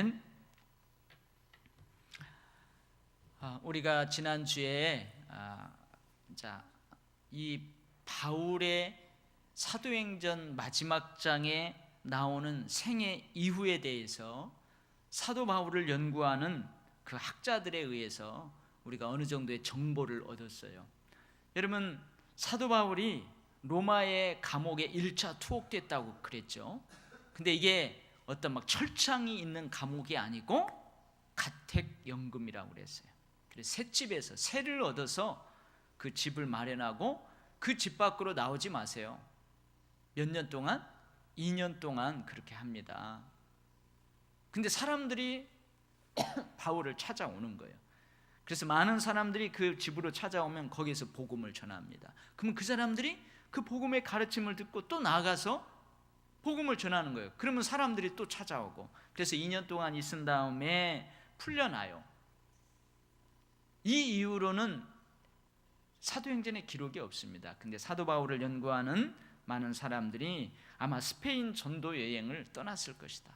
아멘. 우리가 지난주에 이 바울의 사도행전 마지막 장에 나오는 생애 이후에 대해서 사도 바울을 연구하는 그 학자들에 의해서 우리가 어느 정도의 정보를 얻었어요. 여러분, 사도 바울이 로마의 감옥에 1차 투옥됐다고 그랬죠. 근데 이게 어떤 막 철창이 있는 감옥이 아니고 가택연금이라고 그랬어요. 그래서 셋집에서 세를 얻어서 그 집을 마련하고 그 집 밖으로 나오지 마세요. 몇 년 동안? 2년 동안 그렇게 합니다. 근데 사람들이 바울을 찾아오는 거예요. 그래서 많은 사람들이 그 집으로 찾아오면 거기에서 복음을 전합니다. 그러면 그 사람들이 그 복음의 가르침을 듣고 또 나가서 복음을 전하는 거예요. 그러면 사람들이 또 찾아오고, 그래서 2년 동안 있은 다음에 풀려나요. 이 이후로는 사도행전에 기록이 없습니다. 근데 사도 바울을 연구하는 많은 사람들이 아마 스페인 전도 여행을 떠났을 것이다.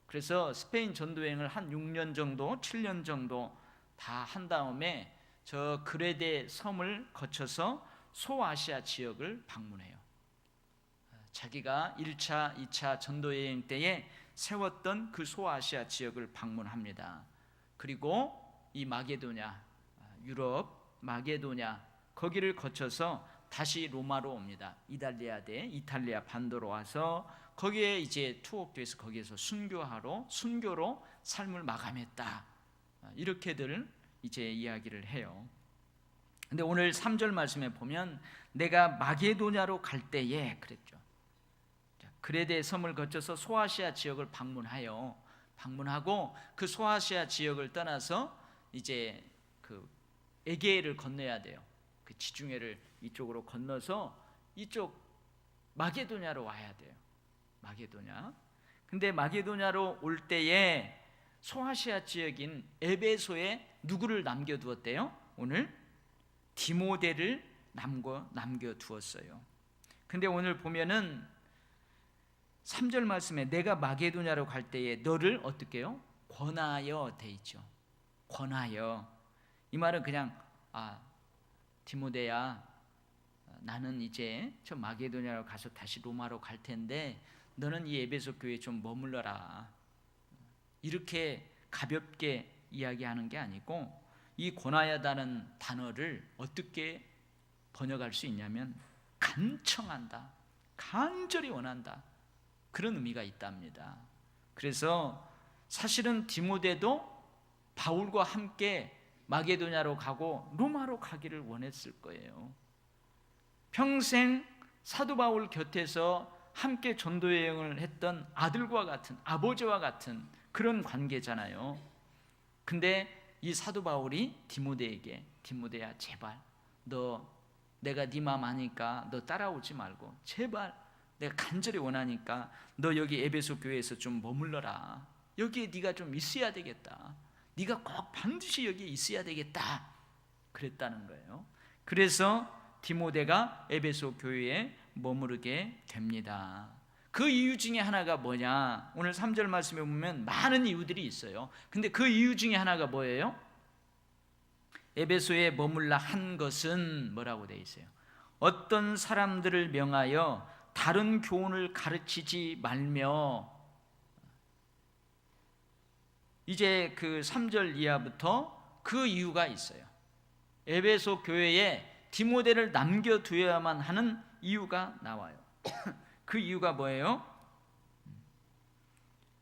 그래서 스페인 전도 여행을 한 6년 정도, 7년 정도 다 한 다음에 저 그레데 섬을 거쳐서 소아시아 지역을 방문해요. 자기가 1차, 2차 전도 여행 때에 세웠던 그 소아시아 지역을 방문합니다. 그리고 이 마게도냐, 유럽 마게도냐, 거기를 거쳐서 다시 로마로 옵니다. 이탈리아 반도로 와서 거기에 이제 투옥돼서 거기에서 순교로 삶을 마감했다. 이렇게들 이제 이야기를 해요. 근데 오늘 3절 말씀에 보면 내가 마게도냐로 갈 때에 그랬죠. 그레데 섬을 거쳐서 소아시아 지역을 방문하고 그 소아시아 지역을 떠나서 이제 그 에게해를 건너야 돼요. 그 지중해를 이쪽으로 건너서 이쪽 마게도냐로 와야 돼요. 마게도냐. 근데 마게도냐로 올 때에 소아시아 지역인 에베소에 누구를 남겨두었대요? 오늘 디모데를 남겨두었어요. 근데 오늘 보면은 3절 말씀에 내가 마게도냐로 갈 때에 너를 어떻게 해요? 권하여 돼 있죠. 권하여. 이 말은 그냥 디모데야, 나는 이제 저 마게도냐로 가서 다시 로마로 갈 텐데 너는 이 에베소 교회에 좀 머물러라, 이렇게 가볍게 이야기하는 게 아니고, 이 권하여다는 단어를 어떻게 번역할 수 있냐면 간청한다, 간절히 원한다, 그런 의미가 있답니다. 그래서 사실은 디모데도 바울과 함께 마게도냐로 가고 로마로 가기를 원했을 거예요. 평생 사도 바울 곁에서 함께 전도 여행을 했던 아들과 같은, 아버지와 같은 그런 관계잖아요. 근데 이 사도 바울이 디모데에게, 디모데야 제발 내가 네 마음 아니까 너 따라오지 말고 제발, 내가 간절히 원하니까 너 여기 에베소 교회에서 좀 머물러라, 여기에 네가 좀 있어야 되겠다, 네가 꼭 반드시 여기에 있어야 되겠다, 그랬다는 거예요. 그래서 디모데가 에베소 교회에 머무르게 됩니다. 그 이유 중에 하나가 뭐냐? 오늘 3절 말씀에 보면 많은 이유들이 있어요. 근데 그 이유 중에 하나가 뭐예요? 에베소에 머물라 한 것은 뭐라고 되어 있어요? 어떤 사람들을 명하여 다른 교훈을 가르치지 말며, 이제 그 3절 이하부터 그 이유가 있어요. 에베소 교회에 디모데를 남겨두어야만 하는 이유가 나와요. 그 이유가 뭐예요?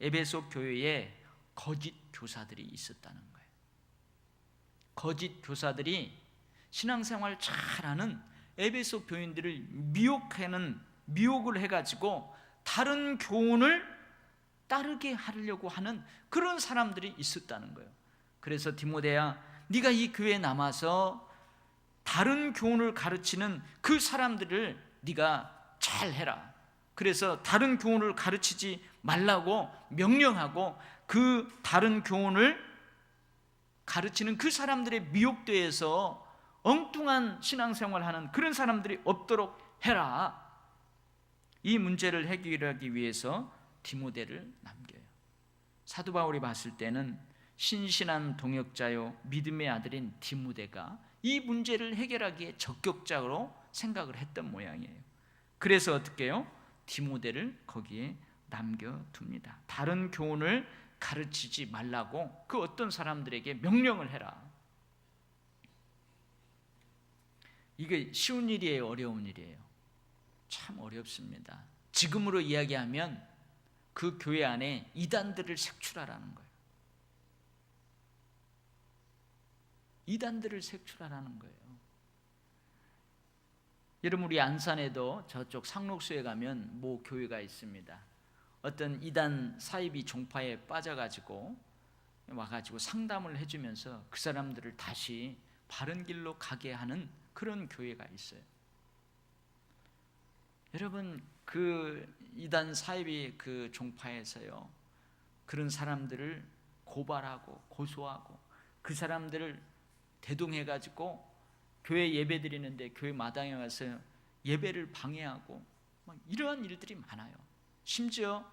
에베소 교회에 거짓 교사들이 있었다는 거예요. 거짓 교사들이 신앙생활 잘하는 에베소 교인들을 미혹을 해가지고 다른 교훈을 따르게 하려고 하는 그런 사람들이 있었다는 거예요. 그래서 디모데야, 네가 이 교회에 남아서 다른 교훈을 가르치는 그 사람들을 네가 잘 해라. 그래서 다른 교훈을 가르치지 말라고 명령하고, 그 다른 교훈을 가르치는 그 사람들의 미혹되어서 엉뚱한 신앙생활하는 그런 사람들이 없도록 해라. 이 문제를 해결하기 위해서 디모데를 남겨요. 사도 바울이 봤을 때는 신실한 동역자요 믿음의 아들인 디모데가 이 문제를 해결하기에 적극적으로 생각을 했던 모양이에요. 그래서 어떻게 해요? 디모데를 거기에 남겨둡니다. 다른 교훈을 가르치지 말라고 그 어떤 사람들에게 명령을 해라. 이게 쉬운 일이에요, 어려운 일이에요? 참 어렵습니다. 지금으로 이야기하면 그 교회 안에 이단들을 색출하라는 거예요. 이단들을 색출하라는 거예요. 여러분, 우리 안산에도 저쪽 상록수에 가면 모 교회가 있습니다. 어떤 이단 사이비 종파에 빠져가지고 와가지고 상담을 해주면서 그 사람들을 다시 바른 길로 가게 하는 그런 교회가 있어요. 여러분, 그 이단 사이비 그 종파에서요, 그런 사람들을 고발하고 고소하고 그 사람들을 대동해가지고 교회 예배 드리는데 교회 마당에 와서 예배를 방해하고 이러한 일들이 많아요. 심지어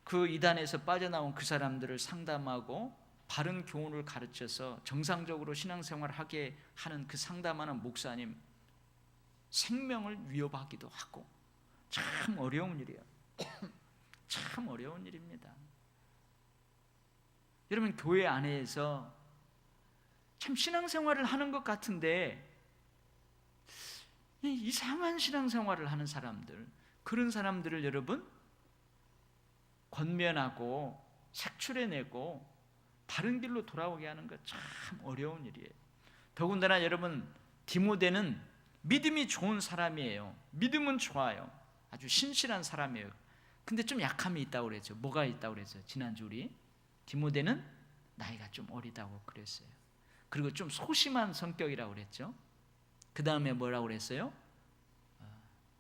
그 이단에서 빠져나온 그 사람들을 상담하고 바른 교훈을 가르쳐서 정상적으로 신앙생활을 하게 하는 그 상담하는 목사님 생명을 위협하기도 하고, 참 어려운 일이에요. 참 어려운 일입니다. 여러분, 교회 안에서 참 신앙생활을 하는 것 같은데 이상한 신앙생활을 하는 사람들, 그런 사람들을 여러분 권면하고 색출해내고 바른 길로 돌아오게 하는 것 참 어려운 일이에요. 더군다나 여러분, 디모데는 믿음이 좋은 사람이에요. 믿음은 좋아요. 아주 신실한 사람이에요. 근데 좀 약함이 있다고 그랬죠. 뭐가 있다고 그랬어요? 지난주 우리 디모데는 나이가 좀 어리다고 그랬어요. 그리고 좀 소심한 성격이라고 그랬죠. 그 다음에 뭐라고 그랬어요?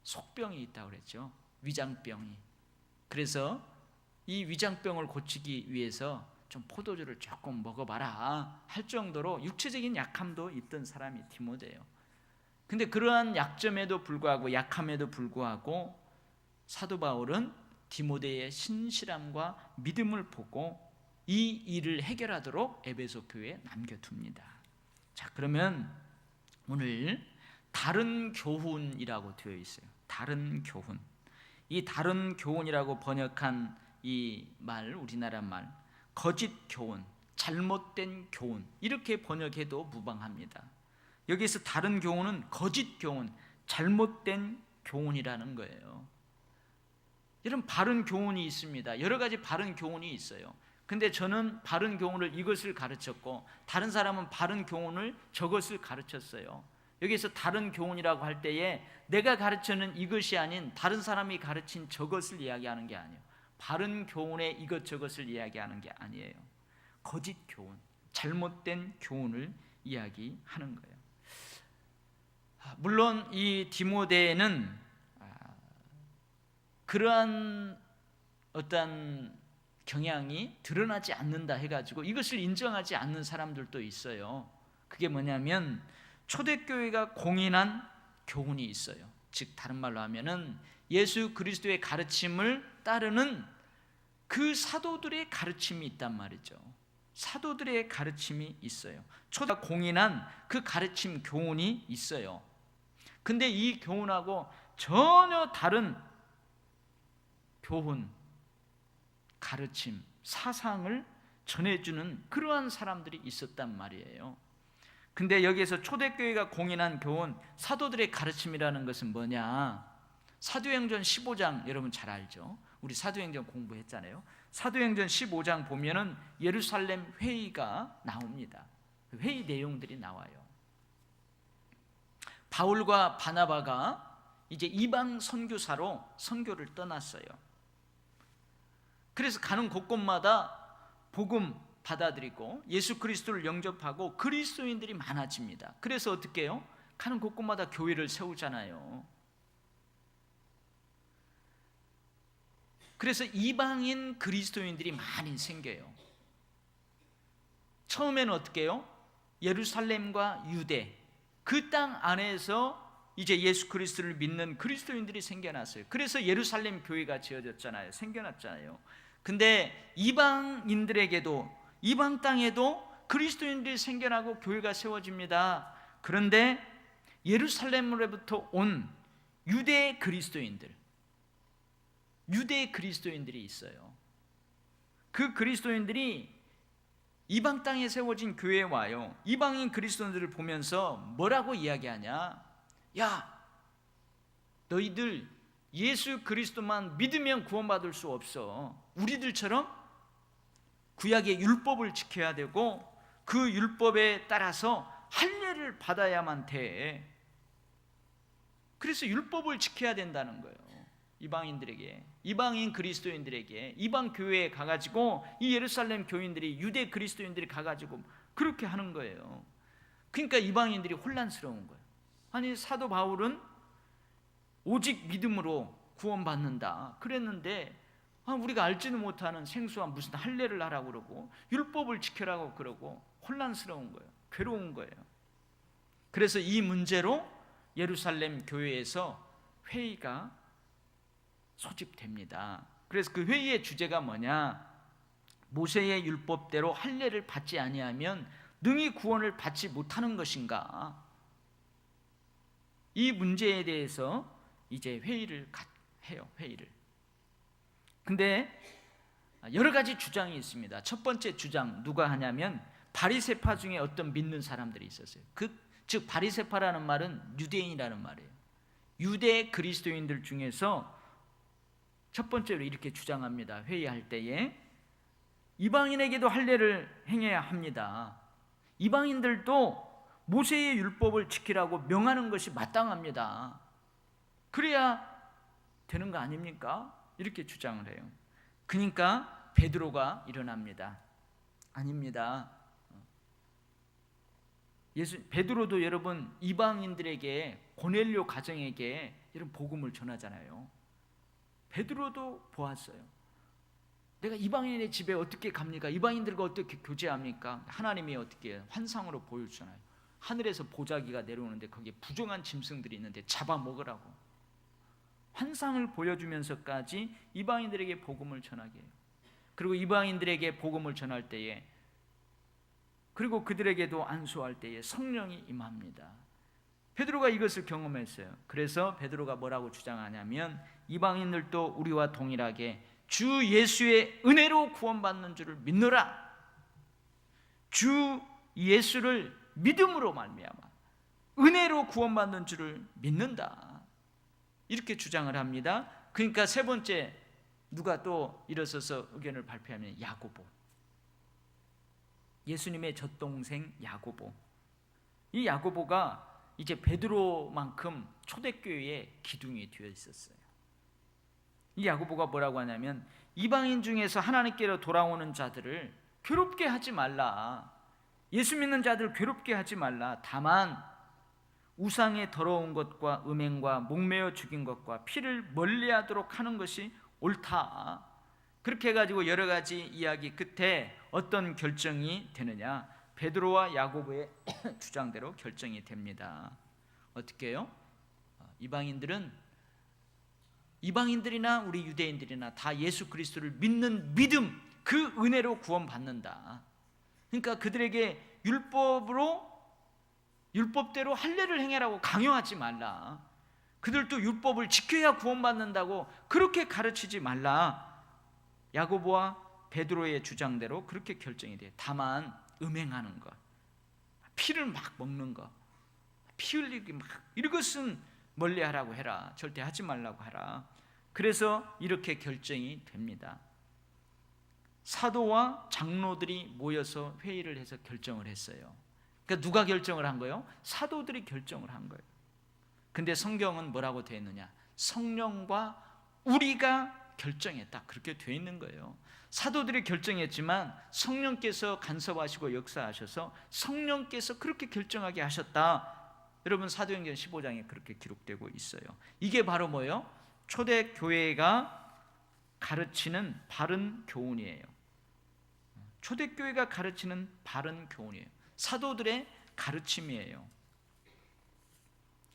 속병이 있다고 그랬죠. 위장병이. 그래서 이 위장병을 고치기 위해서 좀 포도주를 조금 먹어봐라 할 정도로 육체적인 약함도 있던 사람이 디모데예요. 근데 그러한 약점에도 불구하고, 약함에도 불구하고 사도 바울은 디모데의 신실함과 믿음을 보고 이 일을 해결하도록 에베소 교회에 남겨둡니다. 자, 그러면 오늘 다른 교훈이라고 되어 있어요. 다른 교훈. 이 다른 교훈이라고 번역한 이 말, 우리나라 말, 거짓 교훈, 잘못된 교훈, 이렇게 번역해도 무방합니다. 여기서 다른 교훈은 거짓 교훈, 잘못된 교훈이라는 거예요. 여러분, 바른 교훈이 있습니다. 여러 가지 바른 교훈이 있어요. 근데 저는 바른 교훈을 이것을 가르쳤고 다른 사람은 바른 교훈을 저것을 가르쳤어요. 여기서 다른 교훈이라고 할 때에 내가 가르치는 이것이 아닌 다른 사람이 가르친 저것을 이야기하는 게 아니에요. 바른 교훈의 이것저것을 이야기하는 게 아니에요. 거짓 교훈, 잘못된 교훈을 이야기하는 거예요. 물론 이 디모데는 그러한 어떤 경향이 드러나지 않는다 해가지고 이것을 인정하지 않는 사람들도 있어요. 그게 뭐냐면 초대교회가 공인한 교훈이 있어요. 즉 다른 말로 하면은 예수 그리스도의 가르침을 따르는 그 사도들의 가르침이 있단 말이죠. 사도들의 가르침이 있어요. 초대가 공인한 그 가르침 교훈이 있어요. 근데 이 교훈하고 전혀 다른 교훈, 가르침, 사상을 전해주는 그러한 사람들이 있었단 말이에요. 근데 여기에서 초대교회가 공인한 교훈, 사도들의 가르침이라는 것은 뭐냐? 사도행전 15장 여러분 잘 알죠? 우리 사도행전 공부했잖아요. 사도행전 15장 보면은 예루살렘 회의가 나옵니다. 회의 내용들이 나와요. 바울과 바나바가 이제 이방 선교사로 선교를 떠났어요. 그래서 가는 곳곳마다 복음 받아들이고 예수 그리스도를 영접하고 그리스도인들이 많아집니다. 그래서 어떻게 해요? 가는 곳곳마다 교회를 세우잖아요. 그래서 이방인 그리스도인들이 많이 생겨요. 처음에는 어떻게 해요? 예루살렘과 유대 그 땅 안에서 이제 예수 그리스도를 믿는 그리스도인들이 생겨났어요. 그래서 예루살렘 교회가 지어졌잖아요. 생겨났잖아요. 근데 이방인들에게도, 이방 땅에도 그리스도인들이 생겨나고 교회가 세워집니다. 그런데 예루살렘으로부터 온 유대 그리스도인들이 있어요. 그 그리스도인들이 이방 땅에 세워진 교회에 와요. 이방인 그리스도인들을 보면서 뭐라고 이야기하냐? 야, 너희들 예수 그리스도만 믿으면 구원받을 수 없어. 우리들처럼 구약의 율법을 지켜야 되고 그 율법에 따라서 할례를 받아야만 돼. 그래서 율법을 지켜야 된다는 거예요. 이방인들에게, 이방인 그리스도인들에게, 이방 교회에 가가지고 이 예루살렘 교인들이, 유대 그리스도인들이 가가지고 그렇게 하는 거예요. 그러니까 이방인들이 혼란스러운 거예요. 아니, 사도 바울은 오직 믿음으로 구원받는다 그랬는데 우리가 알지도 못하는 생소한 무슨 할례를 하라고 그러고 율법을 지켜라고 그러고 혼란스러운 거예요. 괴로운 거예요. 그래서 이 문제로 예루살렘 교회에서 회의가 소집됩니다. 그래서 그 회의의 주제가 뭐냐? 모세의 율법대로 할례를 받지 아니하면 능히 구원을 받지 못하는 것인가? 이 문제에 대해서 이제 회의를 해요. 근데 여러 가지 주장이 있습니다. 첫 번째 주장 누가 하냐면 바리새파 중에 어떤 믿는 사람들이 있었어요. 즉 바리새파라는 말은 유대인이라는 말이에요. 유대 그리스도인들 중에서 첫 번째로 이렇게 주장합니다. 회의할 때에 이방인에게도 할례를 행해야 합니다. 이방인들도 모세의 율법을 지키라고 명하는 것이 마땅합니다. 그래야 되는 거 아닙니까? 이렇게 주장을 해요. 그러니까 베드로가 일어납니다. 아닙니다. 베드로도 여러분 이방인들에게, 고넬료 가정에게 이런 복음을 전하잖아요. 베드로도 보았어요. 내가 이방인의 집에 어떻게 갑니까? 이방인들과 어떻게 교제합니까? 하나님이 어떻게 환상으로 보여주잖아요. 하늘에서 보자기가 내려오는데 거기에 부정한 짐승들이 있는데 잡아먹으라고 환상을 보여주면서까지 이방인들에게 복음을 전하게 해요. 그리고 이방인들에게 복음을 전할 때에, 그리고 그들에게도 안수할 때에 성령이 임합니다. 베드로가 이것을 경험했어요. 그래서 베드로가 뭐라고 주장하냐면 이방인들도 우리와 동일하게 주 예수의 은혜로 구원받는 줄을 믿노라. 주 예수를 믿음으로 말미암아 은혜로 구원받는 줄을 믿는다. 이렇게 주장을 합니다. 그러니까 세 번째 누가 또 일어서서 의견을 발표하면 야고보, 예수님의 젖동생 야고보. 이 야고보가 이제 베드로만큼 초대교회의 기둥이 되어 있었어요. 이 야고보가 뭐라고 하냐면 이방인 중에서 하나님께로 돌아오는 자들을 괴롭게 하지 말라. 예수 믿는 자들 괴롭게 하지 말라. 다만 우상의 더러운 것과 음행과 목매어 죽인 것과 피를 멀리하도록 하는 것이 옳다. 그렇게 해가지고 여러 가지 이야기 끝에 어떤 결정이 되느냐? 베드로와 야고보의 주장대로 결정이 됩니다. 어떻게 해요? 이방인들이나 우리 유대인들이나 다 예수 그리스도를 믿는 믿음, 그 은혜로 구원받는다. 그러니까 그들에게 율법대로 할례를 행해라고 강요하지 말라. 그들도 율법을 지켜야 구원받는다고 그렇게 가르치지 말라. 야고보와 베드로의 주장대로 그렇게 결정이 돼요. 다만 음행하는 것, 피를 막 먹는 것, 피 흘리기 막 이것은 멀리하라고 해라. 절대 하지 말라고 하라. 그래서 이렇게 결정이 됩니다. 사도와 장로들이 모여서 회의를 해서 결정을 했어요. 그러니까 누가 결정을 한 거예요? 사도들이 결정을 한 거예요. 근데 성경은 뭐라고 되어 있느냐? 성령과 우리가 결정했다. 그렇게 되어 있는 거예요. 사도들이 결정했지만 성령께서 간섭하시고 역사하셔서 성령께서 그렇게 결정하게 하셨다. 여러분 사도행전 15장에 그렇게 기록되고 있어요. 이게 바로 뭐예요? 초대교회가 가르치는 바른 교훈이에요. 초대교회가 가르치는 바른 교훈이에요. 사도들의 가르침이에요.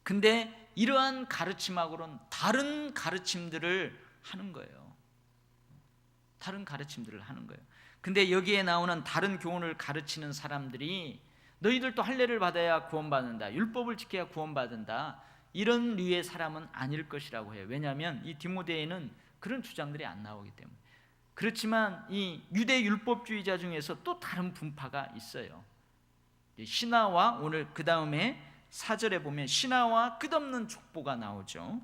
근데 이러한 가르침하고는 다른 가르침들을 하는 거예요. 다른 가르침들을 하는 거예요. 근데 여기에 나오는 다른 교훈을 가르치는 사람들이 너희들도 할례를 받아야 구원받는다, 율법을 지켜야 구원받는다, 이런 류의 사람은 아닐 것이라고 해요. 왜냐하면 이 디모데에는 그런 주장들이 안 나오기 때문에. 그렇지만 이 유대 율법주의자 중에서 또 다른 분파가 있어요. 신하와, 오늘 그 다음에 4절에 보면 신하와 끝없는 족보가 나오죠.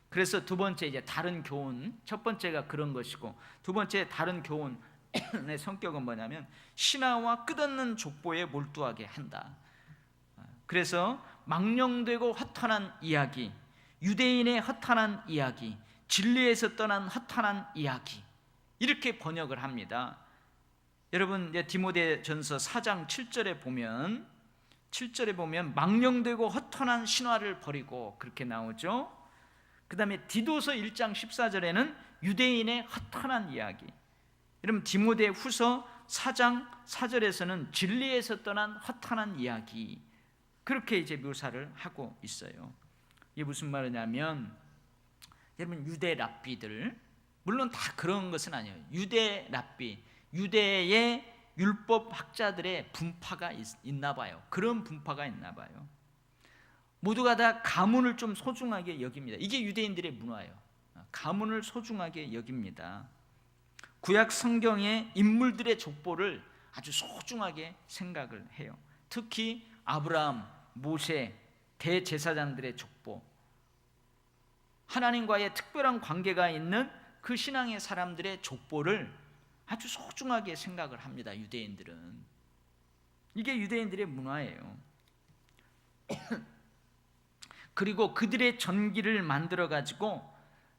그래서 두 번째 이제 다른 교훈, 첫 번째가 그런 것이고 두 번째 다른 교훈의 성격은 뭐냐면 신하와 끝없는 족보에 몰두하게 한다. 그래서 망령되고 허탄한 이야기, 유대인의 허탄한 이야기, 진리에서 떠난 허탄한 이야기, 이렇게 번역을 합니다. 여러분 이제 디모데전서 4장 7절에 보면 망령되고 허탄한 신화를 버리고 그렇게 나오죠. 그 다음에 디도서 1장 14절에는 유대인의 허탄한 이야기. 여러분 디모데 후서 4장 4절에서는 진리에서 떠난 허탄한 이야기, 그렇게 이제 묘사를 하고 있어요. 이게 무슨 말이냐면 여러분 유대 랍비들, 물론 다 그런 것은 아니에요. 유대 랍비, 유대의 율법 학자들의 분파가 있나 봐요. 그런 분파가 있나 봐요. 모두가 다 가문을 좀 소중하게 여깁니다. 이게 유대인들의 문화예요. 가문을 소중하게 여깁니다. 구약 성경의 인물들의 족보를 아주 소중하게 생각을 해요. 특히 아브라함, 모세, 대제사장들의 족보, 하나님과의 특별한 관계가 있는 그 신앙의 사람들의 족보를 아주 소중하게 생각을 합니다. 유대인들은. 이게 유대인들의 문화예요. 그리고 그들의 전기를 만들어 가지고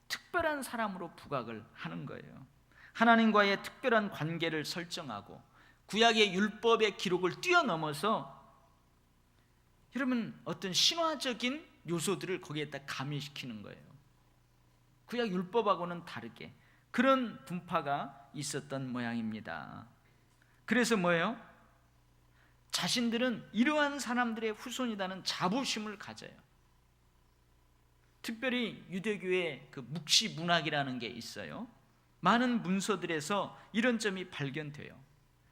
특별한 사람으로 부각을 하는 거예요. 하나님과의 특별한 관계를 설정하고 구약의 율법의 기록을 뛰어넘어서 여러분 어떤 신화적인 요소들을 거기에다 가미시키는 거예요. 구약 율법하고는 다르게 그런 분파가 있었던 모양입니다. 그래서 뭐예요? 자신들은 이러한 사람들의 후손이라는 자부심을 가져요. 특별히 유대교의 그 묵시 문학이라는 게 있어요. 많은 문서들에서 이런 점이 발견돼요.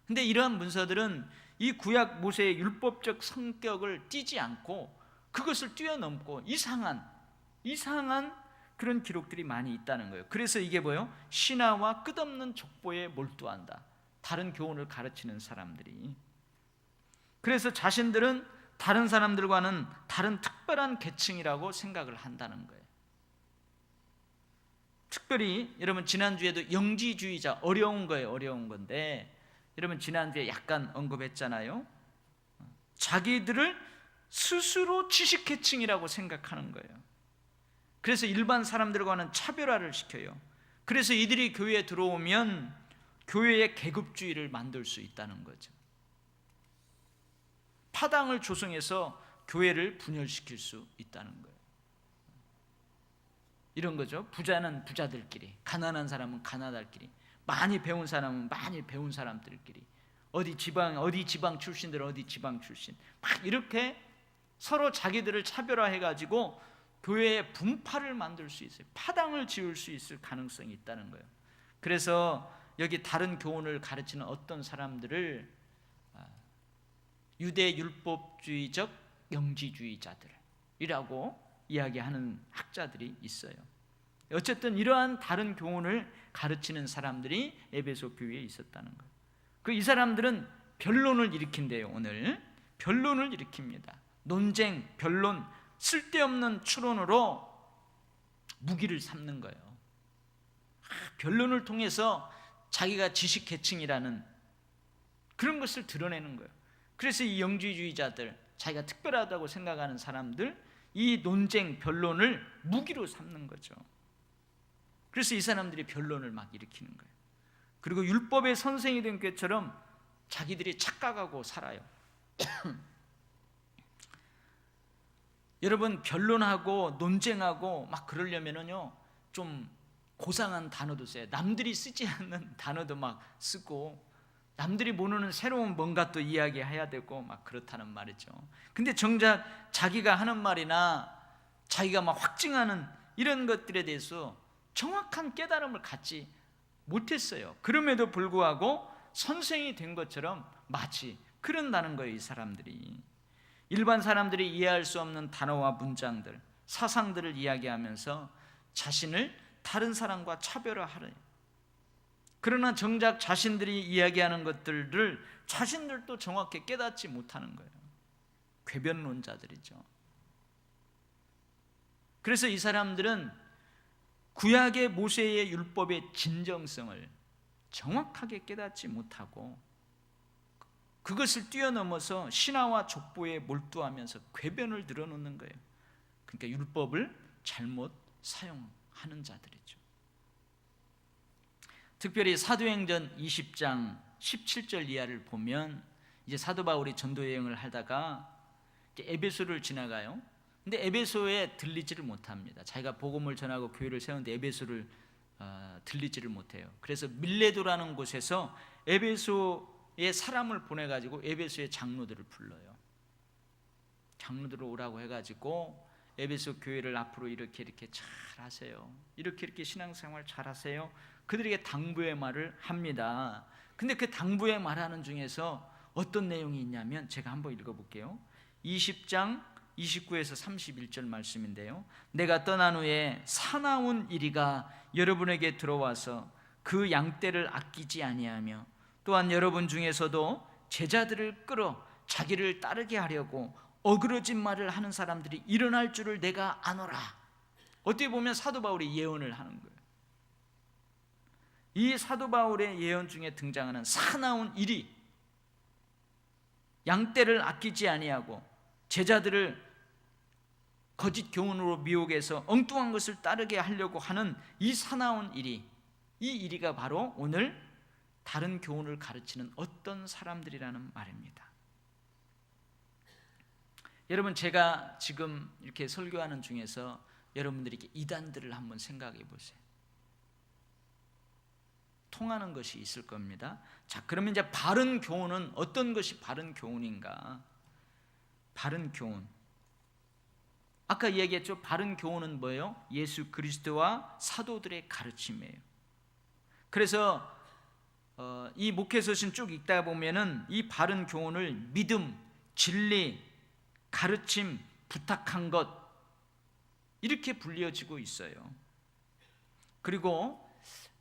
근데 이러한 문서들은 이 구약 모세의 율법적 성격을 띠지 않고 그것을 뛰어넘고 이상한 그런 기록들이 많이 있다는 거예요. 그래서 이게 뭐예요? 신화와 끝없는 족보에 몰두한다. 다른 교훈을 가르치는 사람들이. 그래서 자신들은 다른 사람들과는 다른 특별한 계층이라고 생각을 한다는 거예요. 특별히 여러분 지난주에도 영지주의자, 어려운 거예요. 어려운 건데 여러분 지난주에 약간 언급했잖아요. 자기들을 스스로 지식계층이라고 생각하는 거예요. 그래서 일반 사람들과는 차별화를 시켜요. 그래서 이들이 교회에 들어오면 교회의 계급주의를 만들 수 있다는 거죠. 파당을 조성해서 교회를 분열시킬 수 있다는 거예요. 이런 거죠. 부자는 부자들끼리, 가난한 사람은 가난할끼리, 많이 배운 사람은 많이 배운 사람들끼리, 어디 지방 출신들 어디 지방 출신, 막 이렇게 서로 자기들을 차별화해가지고 교회의 분파를 만들 수 있어요. 파당을 지을 수 있을 가능성이 있다는 거예요. 그래서 여기 다른 교훈을 가르치는 어떤 사람들을 유대 율법주의적 영지주의자들이라고 이야기하는 학자들이 있어요. 어쨌든 이러한 다른 교훈을 가르치는 사람들이 에베소 교회에 있었다는 거예요. 이 사람들은 변론을 일으킨대요. 오늘 변론을 일으킵니다. 논쟁, 변론, 쓸데없는 추론으로 무기를 삼는 거예요. 변론을 통해서 자기가 지식계층이라는 그런 것을 드러내는 거예요. 그래서 이 영지주의자들, 자기가 특별하다고 생각하는 사람들, 이 논쟁, 변론을 무기로 삼는 거죠. 그래서 이 사람들이 변론을 막 일으키는 거예요. 그리고 율법의 선생이 된 것처럼 자기들이 착각하고 살아요. 여러분 변론하고 논쟁하고 막 그러려면은요 좀 고상한 단어도 써요. 남들이 쓰지 않는 단어도 막 쓰고 남들이 모르는 새로운 뭔가 또 이야기해야 되고 막 그렇다는 말이죠. 근데 정작 자기가 하는 말이나 자기가 막 확증하는 이런 것들에 대해서 정확한 깨달음을 갖지 못했어요. 그럼에도 불구하고 선생이 된 것처럼 마치 그런다는 거예요. 이 사람들이 일반 사람들이 이해할 수 없는 단어와 문장들, 사상들을 이야기하면서 자신을 다른 사람과 차별화하래요. 그러나 정작 자신들이 이야기하는 것들을 자신들도 정확히 깨닫지 못하는 거예요. 궤변론자들이죠. 그래서 이 사람들은 구약의 모세의 율법의 진정성을 정확하게 깨닫지 못하고 그것을 뛰어넘어서 신화와 족보에 몰두하면서 궤변을 늘어놓는 거예요. 그러니까 율법을 잘못 사용하는 자들이죠. 특별히 사도행전 20장 17절 이하를 보면 이제 사도 바울이 전도 여행을 하다가 에베소를 지나가요. 근데 에베소에 들리지를 못합니다. 자기가 복음을 전하고 교회를 세우는데 에베소를 들리지를 못해요. 그래서 밀레도라는 곳에서 에베소에 사람을 보내가지고 에베소의 장로들을 불러요. 장로들을 오라고 해가지고 에베소 교회를 앞으로 이렇게 잘 하세요. 이렇게 신앙생활 잘 하세요. 그들에게 당부의 말을 합니다. 근데 그 당부의 말하는 중에서 어떤 내용이 있냐면 제가 한번 읽어볼게요. 20장 29에서 31절 말씀인데요. 내가 떠난 후에 사나운 이리가 여러분에게 들어와서 그 양떼를 아끼지 아니하며 또한 여러분 중에서도 제자들을 끌어 자기를 따르게 하려고 어그러진 말을 하는 사람들이 일어날 줄을 내가 아노라. 어떻게 보면 사도 바울이 예언을 하는 거예요. 이 사도 바울의 예언 중에 등장하는 사나운 이리, 양떼를 아끼지 아니하고 제자들을 거짓 교훈으로 미혹해서 엉뚱한 것을 따르게 하려고 하는 이 사나운 이리, 이 이리가 바로 오늘 다른 교훈을 가르치는 어떤 사람들이라는 말입니다. 여러분, 제가 지금 이렇게 설교하는 중에서 여러분들에게 이단들을 한번 생각해 보세요. 통하는 것이 있을 겁니다. 자, 그러면 이제 바른 교훈은 어떤 것이 바른 교훈인가? 바른 교훈, 아까 얘기했죠. 바른 교훈은 뭐예요? 예수 그리스도와 사도들의 가르침이에요. 그래서 이 목회서신 쭉 읽다 보면은 이 바른 교훈을 믿음, 진리, 가르침, 부탁한 것 이렇게 불려지고 있어요. 그리고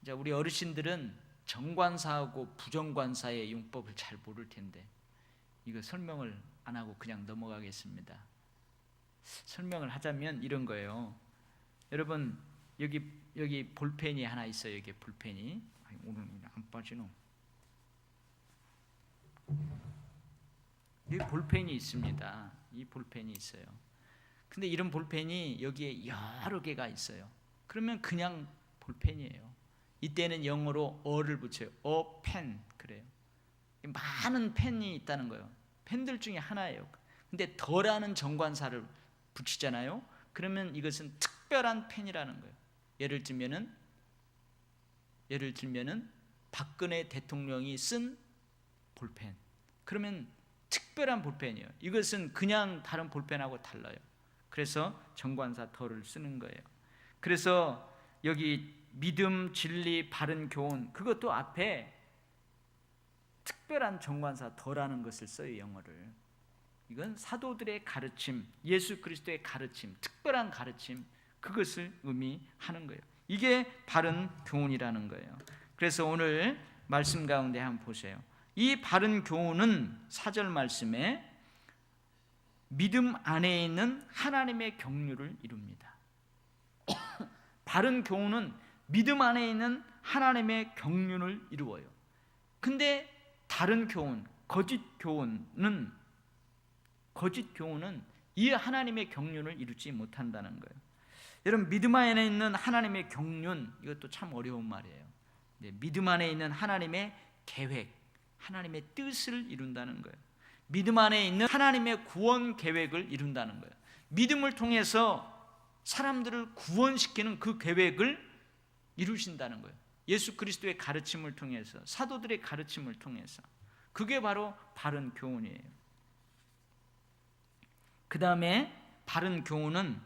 이제 우리 어르신들은 정관사하고 부정관사의 용법을 잘 모를 텐데 이거 설명을 안 하고 그냥 넘어가겠습니다. 설명을 하자면 이런 거예요. 여러분, 여기 볼펜이 하나 있어요. 여기 볼펜이. 오늘 안 빠지노. 여기 볼펜이 있습니다. 이 볼펜이 있어요. 근데 이런 볼펜이 여기에 여러 개가 있어요. 그러면 그냥 볼펜이에요. 이때는 영어로 어를 붙여요. 펜 그래요. 많은 펜이 있다는 거예요. 펜들 중에 하나예요. 근데 더라는 정관사를 붙이잖아요. 그러면 이것은 특별한 펜이라는 거예요. 예를 들면은 박근혜 대통령이 쓴 볼펜. 그러면 특별한 볼펜이에요. 이것은 그냥 다른 볼펜하고 달라요. 그래서 정관사 더를 쓰는 거예요. 그래서 여기 믿음, 진리, 바른 교훈, 그것도 앞에 특별한 정관사 더라는 것을 써요. 영어를. 이건 사도들의 가르침, 예수 그리스도의 가르침, 특별한 가르침, 그것을 의미하는 거예요. 이게 바른 교훈이라는 거예요. 그래서 오늘 말씀 가운데 한번 보세요. 이 바른 교훈은 4절 말씀에 믿음 안에 있는 하나님의 경륜을 이룹니다. 바른 교훈은 믿음 안에 있는 하나님의 경륜을 이루어요. 근데 다른 교훈, 거짓 교훈은 이 하나님의 경륜을 이루지 못한다는 거예요. 여러분, 믿음 안에 있는 하나님의 경륜, 이것도 참 어려운 말이에요. 믿음 안에 있는 하나님의 계획, 하나님의 뜻을 이룬다는 거예요. 믿음 안에 있는 하나님의 구원 계획을 이룬다는 거예요. 믿음을 통해서 사람들을 구원시키는 그 계획을 이루신다는 거예요. 예수 그리스도의 가르침을 통해서, 사도들의 가르침을 통해서. 그게 바로 바른 교훈이에요. 그 다음에 바른 교훈은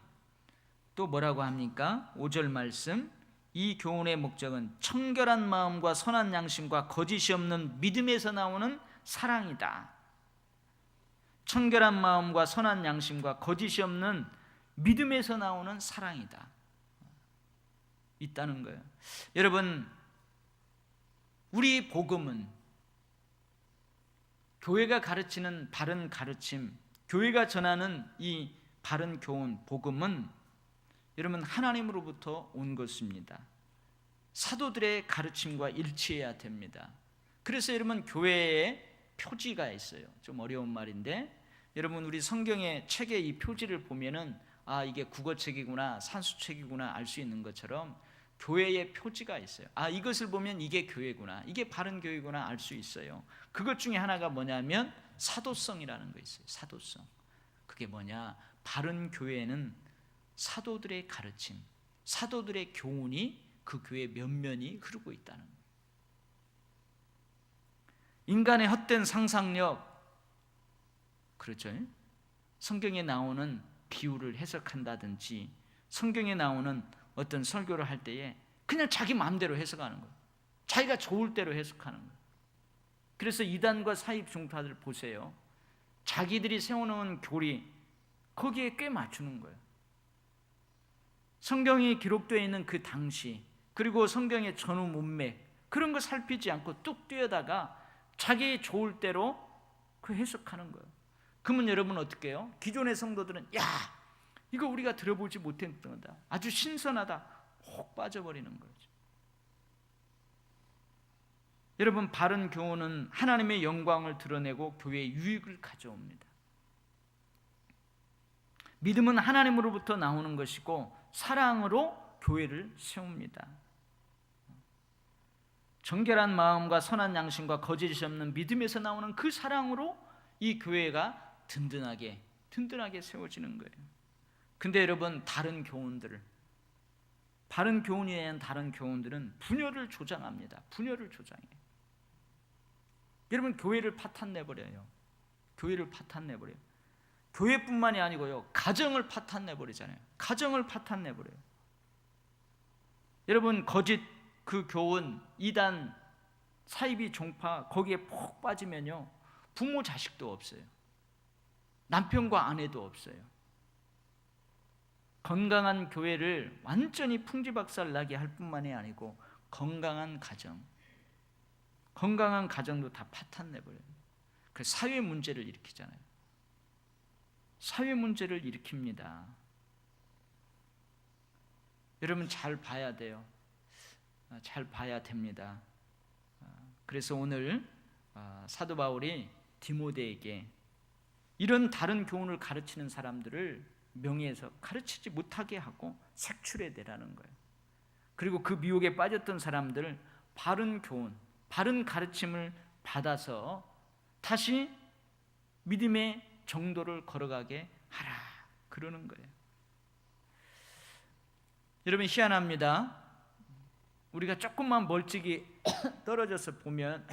또 뭐라고 합니까? 5절 말씀, 이 교훈의 목적은 청결한 마음과 선한 양심과 거짓이 없는 믿음에서 나오는 사랑이다. 청결한 마음과 선한 양심과 거짓이 없는 믿음에서 나오는 사랑이다. 있다는 거예요. 여러분, 우리 복음은 교회가 가르치는 바른 가르침, 교회가 전하는 이 바른 교훈, 복음은 여러분 하나님으로부터 온 것입니다. 사도들의 가르침과 일치해야 됩니다. 그래서 여러분 교회에 표지가 있어요. 좀 어려운 말인데 여러분 우리 성경의 책의 이 표지를 보면은 아 이게 국어책이구나 산수책이구나 알 수 있는 것처럼 교회의 표지가 있어요. 아 이것을 보면 이게 교회구나, 이게 바른 교회구나 알 수 있어요. 그것 중에 하나가 뭐냐면 사도성이라는 거 있어요. 사도성. 그게 뭐냐? 바른 교회는 사도들의 가르침, 사도들의 교훈이 그 교회 면면이 흐르고 있다는 거예요. 인간의 헛된 상상력, 그렇죠? 성경에 나오는 비유를 해석한다든지 성경에 나오는 어떤 설교를 할 때에 그냥 자기 마음대로 해석하는 거예요. 자기가 좋을 대로 해석하는 거예요. 그래서 이단과 사입 종파들 보세요. 자기들이 세워놓은 교리 거기에 꽤 맞추는 거예요. 성경이 기록되어 있는 그 당시 그리고 성경의 전후 문맥 그런 거 살피지 않고 뚝 뛰어다가 자기 좋을 대로 그 해석하는 거예요. 그러면 여러분 어떻게 해요? 기존의 성도들은 야 이거 우리가 들어보지 못했던 거다, 아주 신선하다, 혹 빠져버리는 거죠. 여러분 바른 교훈은 하나님의 영광을 드러내고 교회의 유익을 가져옵니다. 믿음은 하나님으로부터 나오는 것이고 사랑으로 교회를 세웁니다. 정결한 마음과 선한 양심과 거짓이 없는 믿음에서 나오는 그 사랑으로 이 교회가 든든하게 세워지는 거예요. 근데 여러분 다른 교훈들, 바른 교훈에 대한 다른 교훈들은 분열을 조장합니다. 분열을 조장해요. 여러분 교회를 파탄내버려요. 교회를 파탄내버려요. 교회뿐만이 아니고요 가정을 파탄내버리잖아요. 가정을 파탄내버려요. 여러분 거짓 그 교훈, 이단, 사이비 종파 거기에 푹 빠지면요 부모 자식도 없어요. 남편과 아내도 없어요. 건강한 교회를 완전히 풍지박살나게 할 뿐만이 아니고 건강한 가정도 다 파탄내버려요. 그래서 사회 문제를 일으키잖아요. 사회 문제를 일으킵니다. 여러분 잘 봐야 돼요. 잘 봐야 됩니다. 그래서 오늘 사도 바울이 디모데에게 이런 다른 교훈을 가르치는 사람들을 명예에서 가르치지 못하게 하고 색출해내라는 거예요. 그리고 그 미혹에 빠졌던 사람들을 바른 교훈, 바른 가르침을 받아서 다시 믿음의 정도를 걸어가게 하라 그러는 거예요. 여러분 희한합니다. 우리가 조금만 멀찍이 떨어져서 보면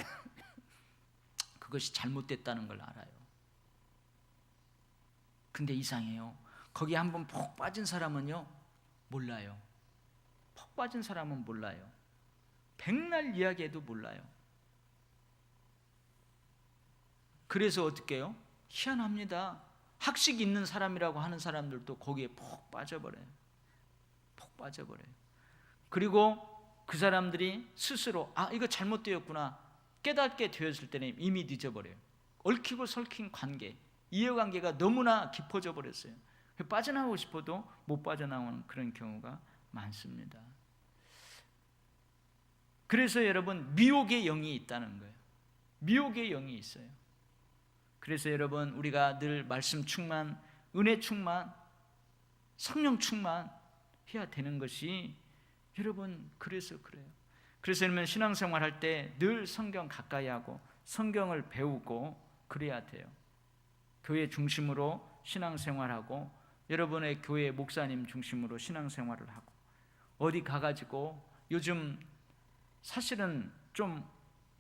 그것이 잘못됐다는 걸 알아요. 근데 이상해요. 거기 한번 푹 빠진 사람은요 몰라요. 푹 빠진 사람은 몰라요. 백날 이야기해도 몰라요. 그래서 어떻게 해요? 희한합니다. 학식 있는 사람이라고 하는 사람들도 거기에 푹 빠져버려요. 푹 빠져버려요. 그리고 그 사람들이 스스로 아 이거 잘못되었구나 깨닫게 되었을 때는 이미 늦어버려요. 얽히고 설킨 관계, 이해관계가 너무나 깊어져 버렸어요. 빠져나오고 싶어도 못 빠져나오는 그런 경우가 많습니다. 그래서 여러분 미혹의 영이 있다는 거예요. 미혹의 영이 있어요. 그래서 여러분 우리가 늘 말씀 충만, 은혜 충만, 성령 충만 해야 되는 것이 여러분 그래서 그래요. 그래서 여러분 신앙생활 할 때 늘 성경 가까이 하고 성경을 배우고 그래야 돼요. 교회 중심으로 신앙생활하고 여러분의 교회 목사님 중심으로 신앙생활을 하고 어디 가가지고 요즘 사실은 좀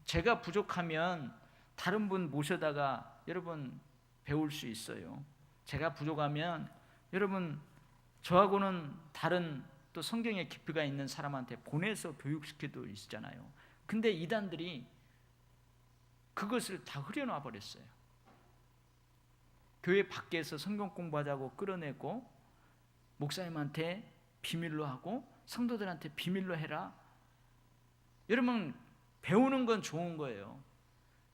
제가 부족하면 다른 분 모셔다가 여러분 배울 수 있어요. 제가 부족하면 여러분 저하고는 다른 또 성경에 깊이가 있는 사람한테 보내서 교육시켜도 있잖아요. 근데 이단들이 그것을 다 흐려놔 버렸어요. 교회 밖에서 성경 공부하자고 끌어내고 목사님한테 비밀로 하고 성도들한테 비밀로 해라. 여러분, 배우는 건 좋은 거예요.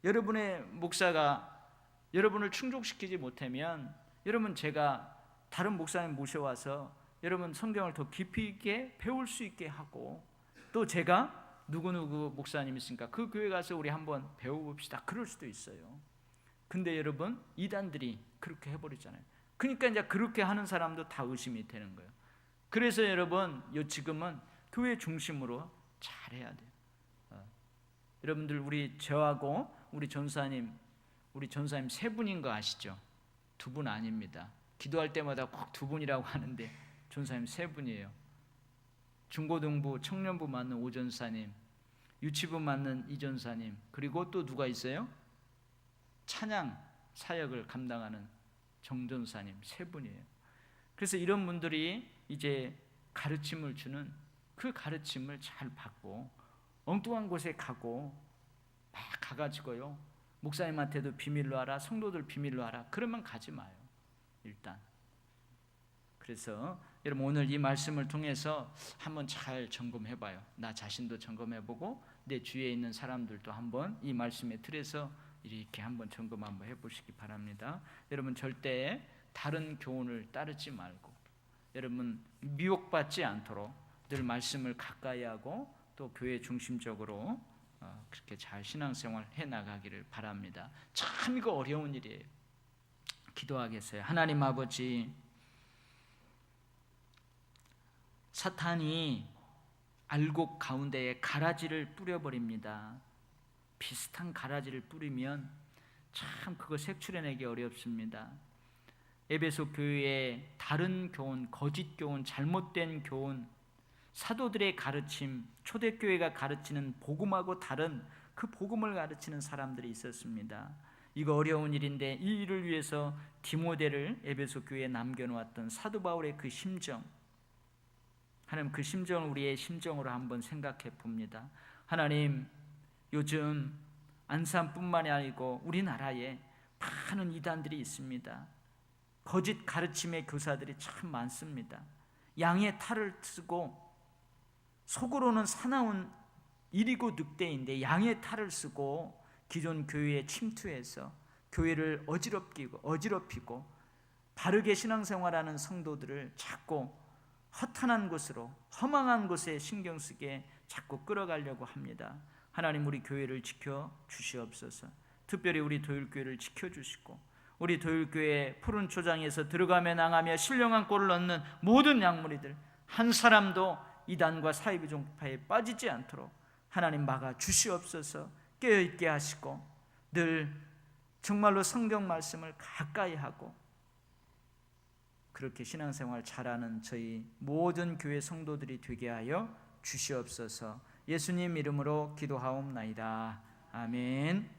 여러분의 목사가 여러분을 충족시키지 못하면 여러분, 제가 다른 목사님 모셔와서 여러분 성경을 더 깊이 있게 배울 수 있게 하고, 또 제가 누구누구 목사님 있으니까 그 교회 가서 우리 한번 배워봅시다, 그럴 수도 있어요. 근데 여러분, 이단들이 그렇게 해버리잖아요. 그러니까 이제 그렇게 하는 사람도 다 의심이 되는 거예요. 그래서 여러분, 지금은 교회 중심으로 잘해야 돼요. 여러분들, 우리 저하고 우리 전사님 세 분인 거 아시죠? 두 분 아닙니다. 기도할 때마다 꼭 두 분이라고 하는데 전사님 세 분이에요. 중고등부 청년부 맡는 오 전사님, 유치부 맡는 이 전사님, 그리고 또 누가 있어요? 찬양 사역을 감당하는 정 전사님, 세 분이에요. 그래서 이런 분들이 이제 가르침을 주는, 그 가르침을 잘 받고 엉뚱한 곳에 가고 막 가가지고요, 목사님한테도 비밀로 하라, 성도들 비밀로 하라, 그러면 가지 마요, 일단. 그래서 여러분, 오늘 이 말씀을 통해서 한번 잘 점검해봐요. 나 자신도 점검해보고 내 주위에 있는 사람들도 한번 이 말씀의 틀에서 이렇게 한번 점검 한번 해보시기 바랍니다. 여러분, 절대 다른 교훈을 따르지 말고 여러분 미혹받지 않도록 늘 말씀을 가까이 하고 또 교회 중심적으로 그렇게 잘 신앙생활 해나가기를 바랍니다. 참 이거 어려운 일이에요. 기도하겠어요. 하나님 아버지, 사탄이 알곡 가운데에 가라지를 뿌려버립니다. 비슷한 가라지를 뿌리면 참 그거 색출해내기 어렵습니다. 에베소 교회의 다른 교훈, 거짓 교훈, 잘못된 교훈, 사도들의 가르침, 초대교회가 가르치는 복음하고 다른 그 복음을 가르치는 사람들이 있었습니다. 이거 어려운 일인데 이 일을 위해서 디모데를 에베소 교회에 남겨놓았던 사도 바울의 그 심정, 하나님 그 심정을 우리의 심정으로 한번 생각해 봅니다. 하나님, 요즘 안산뿐만이 아니고 우리나라에 많은 이단들이 있습니다. 거짓 가르침의 교사들이 참 많습니다. 양의 탈을 쓰고, 속으로는 사나운 일이고 늑대인데 양의 탈을 쓰고 기존 교회에 침투해서 교회를 어지럽히고 바르게 신앙생활하는 성도들을 자꾸 허탄한 곳으로, 허망한 곳에 신경 쓰게 자꾸 끌어가려고 합니다. 하나님, 우리 교회를 지켜 주시옵소서. 특별히 우리 도율교회를 지켜주시고, 우리 도율교회 푸른 초장에서 들어가며 나가며 신령한 꼴을 얻는 모든 양무리들 한 사람도 이단과 사이비 종파에 빠지지 않도록 하나님 막아 주시옵소서. 깨어있게 하시고 늘 정말로 성경 말씀을 가까이 하고 그렇게 신앙생활 잘하는 저희 모든 교회 성도들이 되게 하여 주시옵소서. 예수님 이름으로 기도하옵나이다. 아멘.